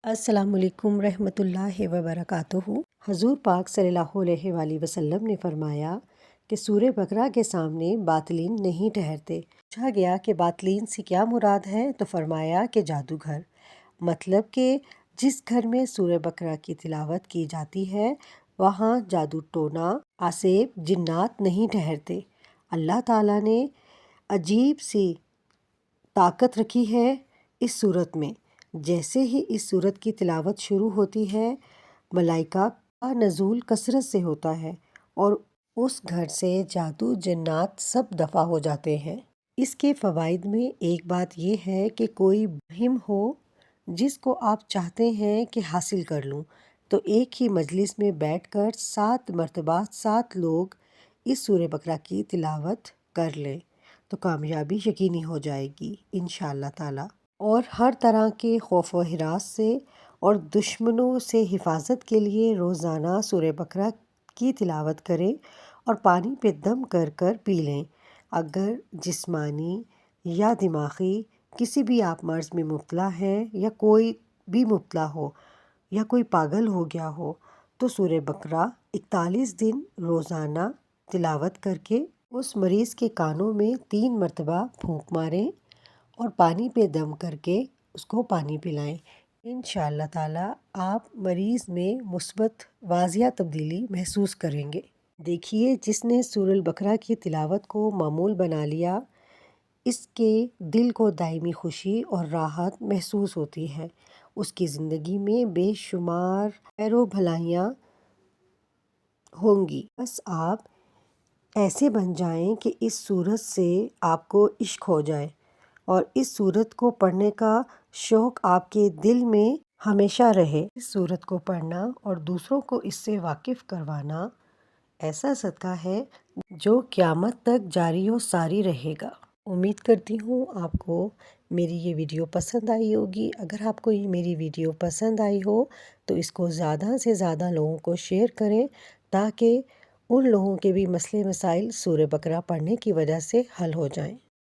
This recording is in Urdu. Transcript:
السلام علیکم رحمۃ اللہ وبرکاتہ۔ حضور پاک صلی اللہ علیہ وآلہ وسلم نے فرمایا کہ سورہ بقرہ کے سامنے باطلین نہیں ٹھہرتے۔ پوچھا گیا کہ باطلین سے کیا مراد ہے تو فرمایا کہ جادوگر، مطلب کہ جس گھر میں سورہ بقرہ کی تلاوت کی جاتی ہے وہاں جادو ٹونا آسیب جنات نہیں ٹھہرتے۔ اللہ تعالیٰ نے عجیب سی طاقت رکھی ہے اس صورت میں۔ جیسے ہی اس صورت کی تلاوت شروع ہوتی ہے ملائکہ کا نزول کثرت سے ہوتا ہے اور اس گھر سے جادو جنات سب دفع ہو جاتے ہیں۔ اس کے فوائد میں ایک بات یہ ہے کہ کوئی مہم ہو جس کو آپ چاہتے ہیں کہ حاصل کر لوں تو ایک ہی مجلس میں بیٹھ کر 7 مرتبہ 7 لوگ اس سورہ بقرہ کی تلاوت کر لیں تو کامیابی یقینی ہو جائے گی انشاءاللہ تعالی۔ اور ہر طرح کے خوف و ہراس سے اور دشمنوں سے حفاظت کے لیے روزانہ سورہ بقرہ کی تلاوت کریں اور پانی پہ دم کر کر پی لیں۔ اگر جسمانی یا دماغی کسی بھی آپ مرض میں مبتلا ہیں یا کوئی بھی مبتلا ہو یا کوئی پاگل ہو گیا ہو تو سورہ بقرہ 41 دن روزانہ تلاوت کر کے اس مریض کے کانوں میں 3 مرتبہ پھونک ماریں اور پانی پہ دم کر کے اس کو پانی پلائیں۔ انشاءاللہ تعالیٰ آپ مریض میں مثبت واضح تبدیلی محسوس کریں گے۔ دیکھیے، جس نے سورہ البقرہ کی تلاوت کو معمول بنا لیا اس کے دل کو دائمی خوشی اور راحت محسوس ہوتی ہے۔ اس کی زندگی میں بے شمار خیر و بھلائیاں ہوں گی۔ بس آپ ایسے بن جائیں کہ اس سورت سے آپ کو عشق ہو جائے اور اس سورت کو پڑھنے کا شوق آپ کے دل میں ہمیشہ رہے۔ اس سورت کو پڑھنا اور دوسروں کو اس سے واقف کروانا ایسا صدقہ ہے جو قیامت تک جاری و ساری رہے گا۔ امید کرتی ہوں آپ کو میری یہ ویڈیو پسند آئی ہوگی۔ اگر آپ کو یہ میری ویڈیو پسند آئی ہو تو اس کو زیادہ سے زیادہ لوگوں کو شیئر کریں تاکہ ان لوگوں کے بھی مسئلے مسائل سورہ بقرہ پڑھنے کی وجہ سے حل ہو جائیں۔